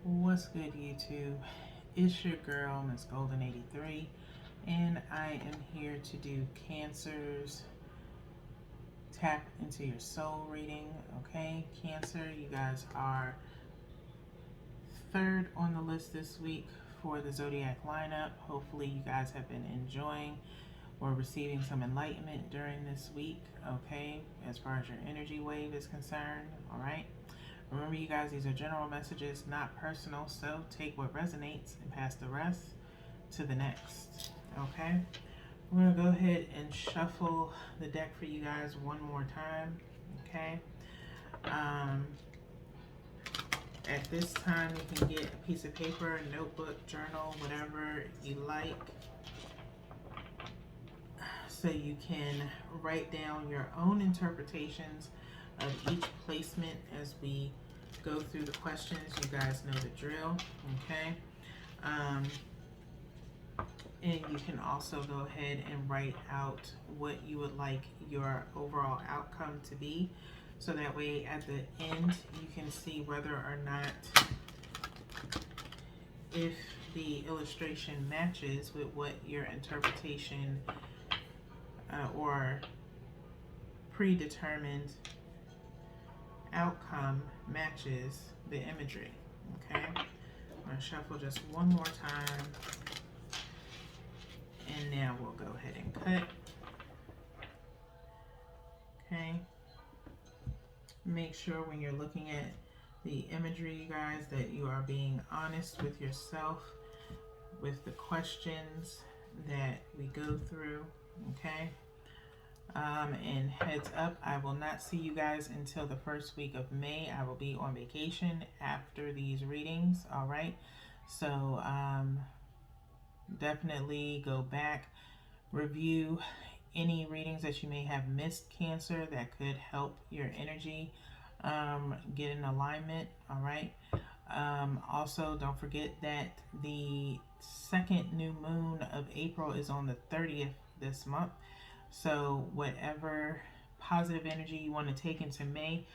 What's good, YouTube? It's your girl, Miss Golden 83, and I am here to do Cancer's Tap into Your Soul reading. Okay, Cancer, you guys are third on the list this week for the Zodiac lineup. Hopefully, you guys have been enjoying or receiving some enlightenment during this week. Okay, as far as your energy wave is concerned. All right. Remember, you guys, these are general messages, not personal, so take what resonates and pass the rest to the next. Okay? We're going to go ahead and shuffle the deck for you guys one more time. Okay? Um, at this time, you can get a piece of paper, a notebook, journal, whatever you like, so you can write down your own interpretations of each placement as we go through the questions. You guys know the drill, okay? Um, and you can also go ahead and write out what you would like your overall outcome to be. So that way at the end, you can see whether or not if the illustration matches with what your interpretation or predetermined outcome matches the imagery. Okay, I'm going to shuffle just one more time, and now we'll go ahead and cut. Okay, make sure when you're looking at the imagery, you guys, that you are being honest with yourself with the questions that we go through. Okay, and heads up, I will not see you guys until the first week of May. I will be on vacation after these readings. All right, so definitely go back, review any readings that you may have missed, Cancer, that could help your energy get in alignment. All right, also don't forget that the second new moon of April is on the 30th this month. So whatever positive energy you want to take into May,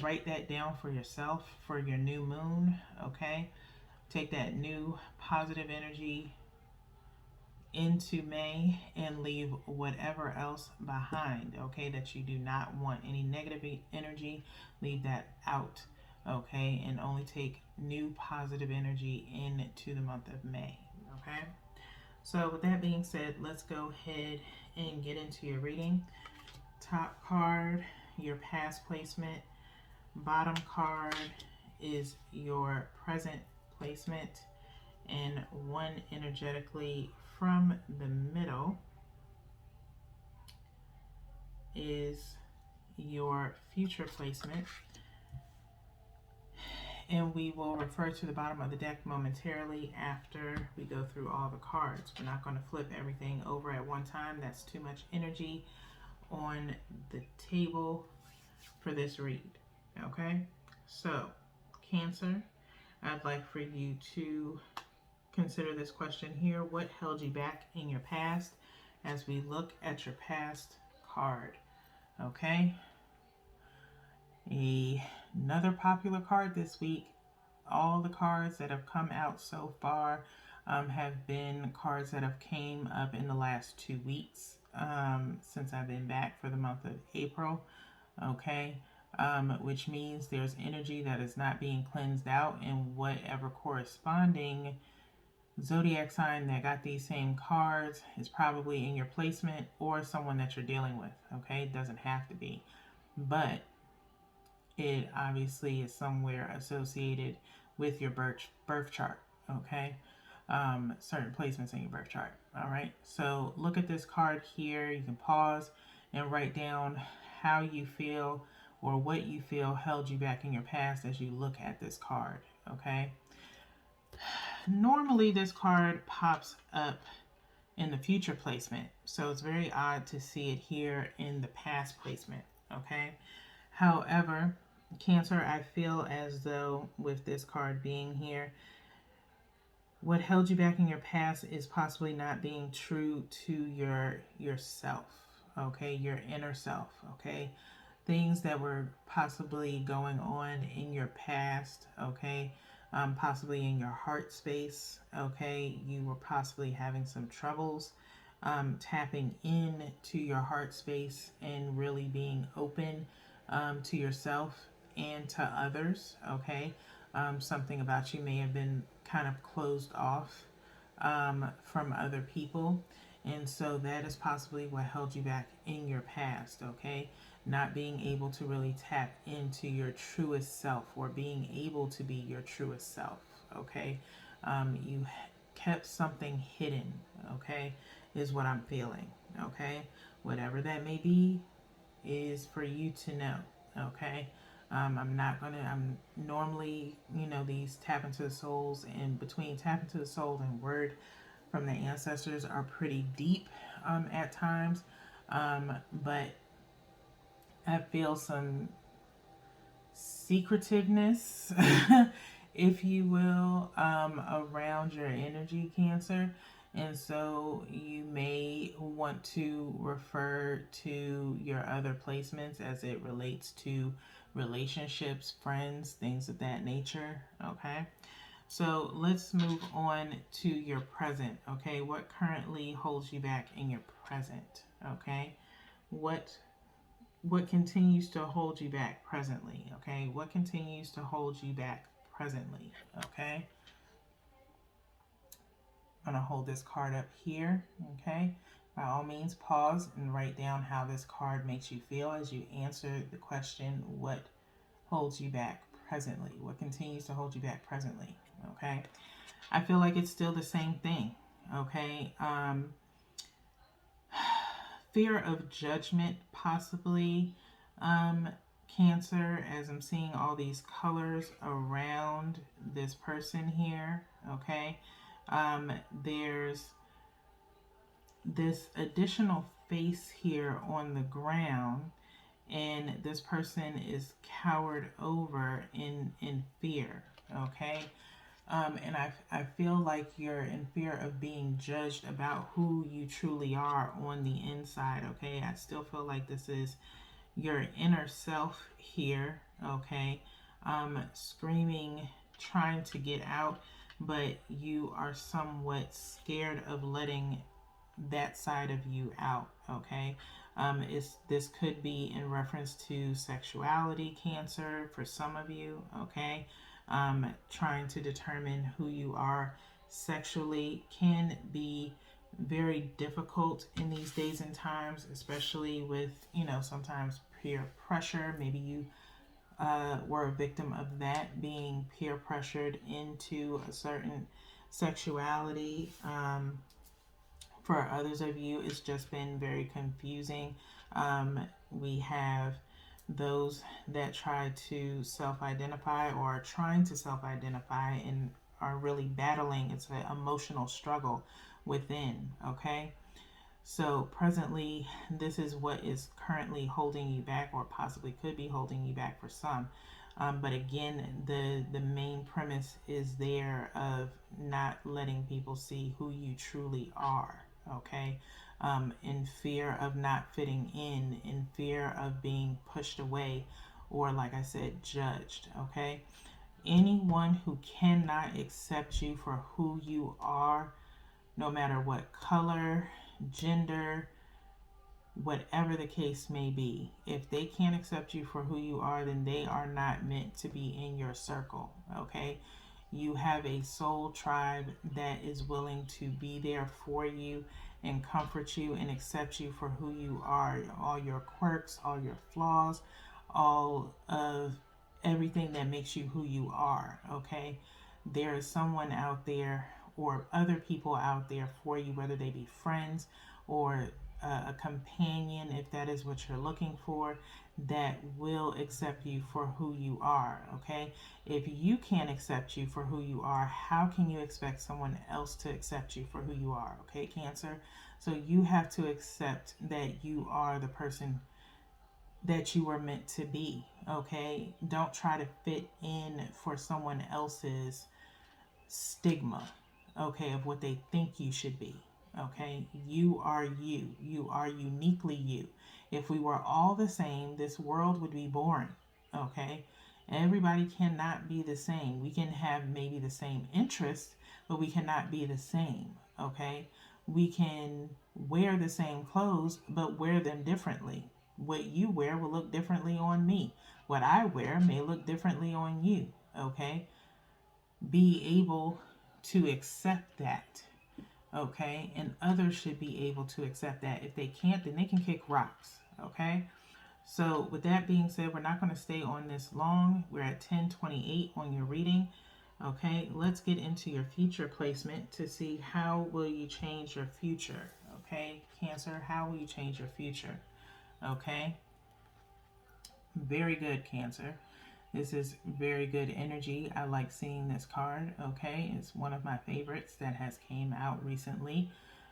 write that down for yourself for your new moon. Okay, take that new positive energy into May and leave whatever else behind. Okay, that you do not want any negative energy, leave that out. Okay, and only take new positive energy into the month of May. Okay, so with that being said, let's go ahead and get into your reading. Top card, your past placement. Bottom card is your present placement. And one energetically from the middle is your future placement. And we will refer to the bottom of the deck momentarily after we go through all the cards. We're not going to flip everything over at one time. That's too much energy on the table for this read. Okay, so Cancer, I'd like for you to consider this question here. What held you back in your past, as we look at your past card? Okay, another popular card this week. All the cards that have come out so far have been cards that have came up in the last 2 weeks since I've been back for the month of April. Okay, which means there's energy that is not being cleansed out, and whatever corresponding zodiac sign that got these same cards is probably in your placement or someone that you're dealing with. Okay, it doesn't have to be, but it obviously is somewhere associated with your birth chart. Okay, certain placements in your birth chart. All right, so look at this card here. You can pause and write down how you feel or what you feel held you back in your past as you look at this card. Okay, normally this card pops up in the future placement, so it's very odd to see it here in the past placement. Okay, however, Cancer, I feel as though with this card being here, what held you back in your past is possibly not being true to yourself. Okay, your inner self. Okay, things that were possibly going on in your past. Okay, possibly in your heart space. Okay, you were possibly having some troubles tapping in to your heart space and really being open to yourself and to others. Okay, something about you may have been kind of closed off from other people. And so that is possibly what held you back in your past, okay? Not being able to really tap into your truest self or being able to be your truest self, okay? You kept something hidden, okay? Is what I'm feeling, okay? Whatever that may be is for you to know, okay? I'm normally, these tap into the souls, and between tap into the soul and word from the ancestors are pretty deep at times. But I feel some secretiveness, if you will, around your energy, Cancer. And so you may want to refer to your other placements as it relates to relationships, friends, things of that nature. Okay. So let's move on to your present. Okay. What currently holds you back in your present? Okay. What continues to hold you back presently? Okay. What continues to hold you back presently? Okay. I'm going to hold this card up here. Okay. By all means, pause and write down how this card makes you feel as you answer the question, what holds you back presently? What continues to hold you back presently? Okay. I feel like it's still the same thing. Okay. Fear of judgment, possibly. Cancer, as I'm seeing all these colors around this person here. Okay. There's this additional face here on the ground, and this person is cowered over in fear. Okay. And I feel like you're in fear of being judged about who you truly are on the inside. Okay. I still feel like this is your inner self here. Okay. Screaming, trying to get out, but you are somewhat scared of letting that side of you out. Okay. This could be in reference to sexuality, Cancer, for some of you. Okay. Trying to determine who you are sexually can be very difficult in these days and times, especially with, sometimes peer pressure. Maybe you were a victim of that, being peer pressured into a certain sexuality. For others of you, it's just been very confusing. We have those that try to self-identify or are trying to self-identify and are really battling. It's an emotional struggle within. Okay. So presently, this is what is currently holding you back, or possibly could be holding you back for some. But again, the main premise is there of not letting people see who you truly are. Okay. In fear of not fitting in fear of being pushed away, or like I said, judged. Okay. Anyone who cannot accept you for who you are, no matter what color, gender, whatever the case may be, if they can't accept you for who you are, then they are not meant to be in your circle. Okay. You have a soul tribe that is willing to be there for you and comfort you and accept you for who you are, all your quirks, all your flaws, all of everything that makes you who you are. Okay. There is someone out there or other people out there for you, whether they be friends or a companion, if that is what you're looking for, that will accept you for who you are. Okay. If you can't accept you for who you are, how can you expect someone else to accept you for who you are? Okay, Cancer. So you have to accept that you are the person that you were meant to be. Okay. Don't try to fit in for someone else's stigma, okay, of what they think you should be. Okay, you are you. You are uniquely you. If we were all the same, this world would be boring. Okay, Everybody cannot be the same. We can have maybe the same interests, but we cannot be the same. Okay? We can wear the same clothes, but wear them differently. What you wear will look differently on me. What I wear may look differently on you. Okay? Be able to accept that. Okay? And others should be able to accept that. If they can't, then they can kick rocks. Okay? So with that being said, we're not going to stay on this long. We're at 10:28 on your reading. Okay, let's get into your future placement to see how will you change your future. Okay, Cancer, how will you change your future? Okay, very good, Cancer. This is very good energy. I like seeing this card. Okay, it's one of my favorites that has came out recently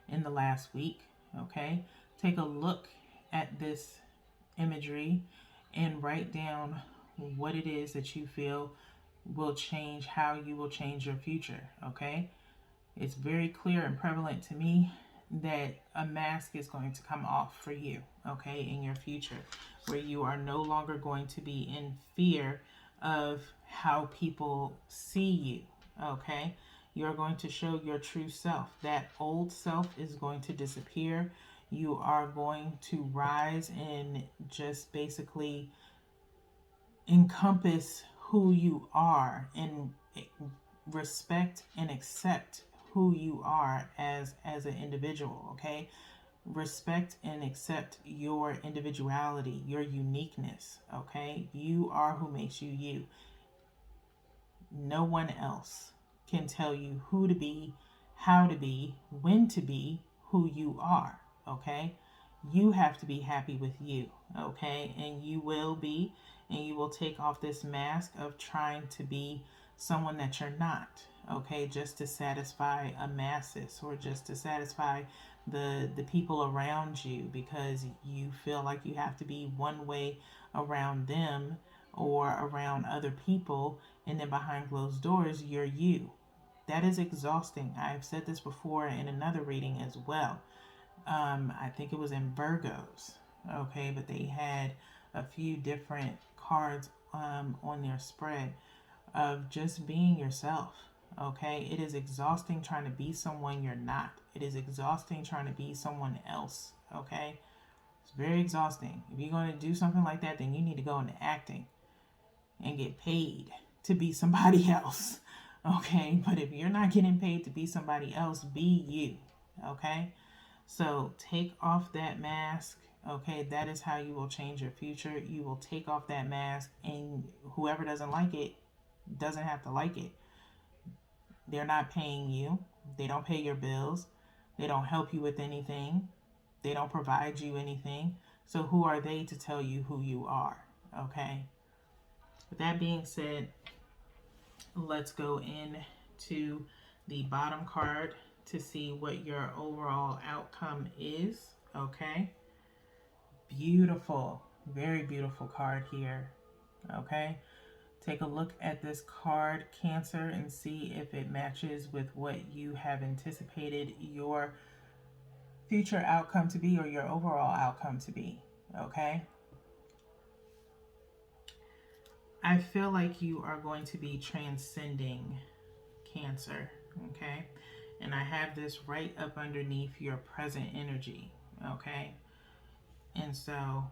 in the last week. Okay, take a look at this imagery and write down what it is that you feel will change how you will change your future. Okay, it's very clear and prevalent to me that a mask is going to come off for you, okay, in your future, where you are no longer going to be in fear of how people see you. Okay, you're going to show your true self. That old self is going to disappear. You are going to rise and just basically encompass who you are and respect and accept who you are as an individual. Okay, respect and accept your individuality, your uniqueness. Okay, you are who makes you you. No one else can tell you who to be, how to be, when to be who you are. Okay, you have to be happy with you. Okay, and you will be, and you will take off this mask of trying to be someone that you're not. Okay, just to satisfy a masses, or just to satisfy the people around you, because you feel like you have to be one way around them or around other people, and then behind closed doors you're you. That is exhausting. I've said this before in another reading as well. I think it was in Virgos. Okay, but they had a few different cards on their spread of just being yourself. Okay, it is exhausting trying to be someone you're not. It is exhausting trying to be someone else. Okay, it's very exhausting. If you're going to do something like that, then you need to go into acting and get paid to be somebody else. Okay, but if you're not getting paid to be somebody else, be you. Okay, so take off that mask. Okay, that is how you will change your future. You will take off that mask, and whoever doesn't like it doesn't have to like it. They're not paying you. They don't pay your bills. They don't help you with anything. They don't provide you anything. So who are they to tell you who you are? Okay. With that being said, let's go into the bottom card to see what your overall outcome is. Okay. Beautiful. Very beautiful card here. Okay. Take a look at this card, Cancer, and see if it matches with what you have anticipated your future outcome to be, or your overall outcome to be. Okay. I feel like you are going to be transcending, Cancer. Okay. And I have this right up underneath your present energy. Okay. And so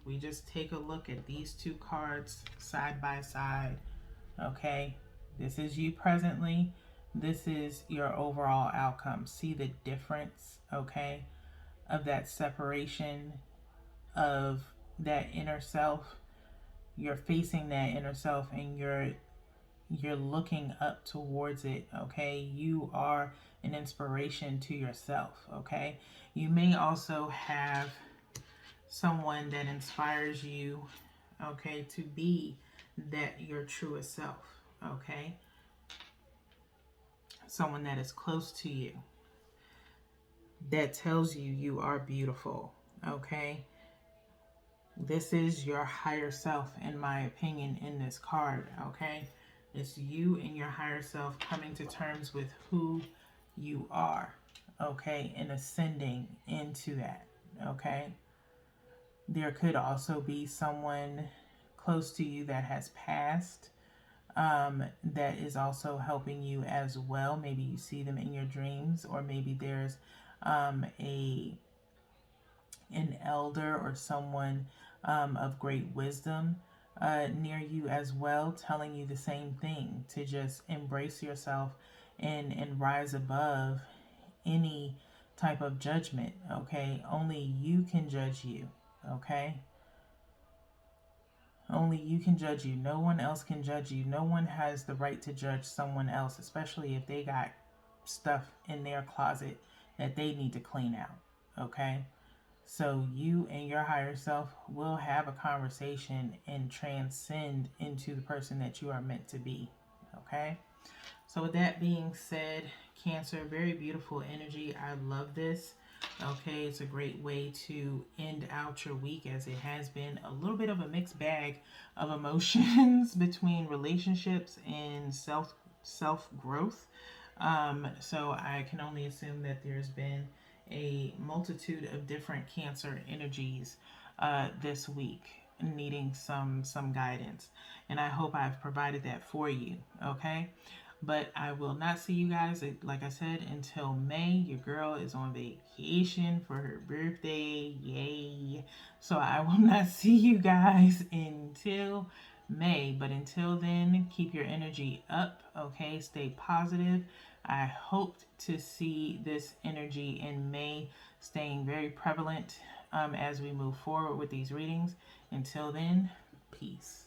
we just take a look at these two cards side by side. Okay, this is you presently. This is your overall outcome. See the difference, okay, of that separation of that inner self. You're facing that inner self, and you're looking up towards it. Okay, you are an inspiration to yourself. Okay, you may also have someone that inspires you, okay, to be that your truest self. Okay, someone that is close to you that tells you you are beautiful. Okay, this is your higher self, in my opinion, in this card. Okay, it's you and your higher self coming to terms with who you are. Okay, and ascending into that. Okay, there could also be someone close to you that has passed, that is also helping you as well. Maybe you see them in your dreams, or maybe there's a an elder or someone of great wisdom near you as well, telling you the same thing, to just embrace yourself and rise above any type of judgment. Okay, only you can judge you. Okay, only you can judge you. No one else can judge you. No one has the right to judge someone else, especially if they got stuff in their closet that they need to clean out. Okay, so you and your higher self will have a conversation and transcend into the person that you are meant to be. Okay? So with that being said, Cancer, very beautiful energy. I love this. Okay, it's a great way to end out your week, as it has been a little bit of a mixed bag of emotions between relationships and self growth. So I can only assume that there's been a multitude of different Cancer energies this week needing some guidance, and I hope I've provided that for you. Okay, but I will not see you guys, like I said, until May. Your girl is on vacation for her birthday. Yay. So I will not see you guys until May. But until then, keep your energy up. Okay, stay positive. I hope to see this energy in May staying very prevalent as we move forward with these readings. Until then, peace.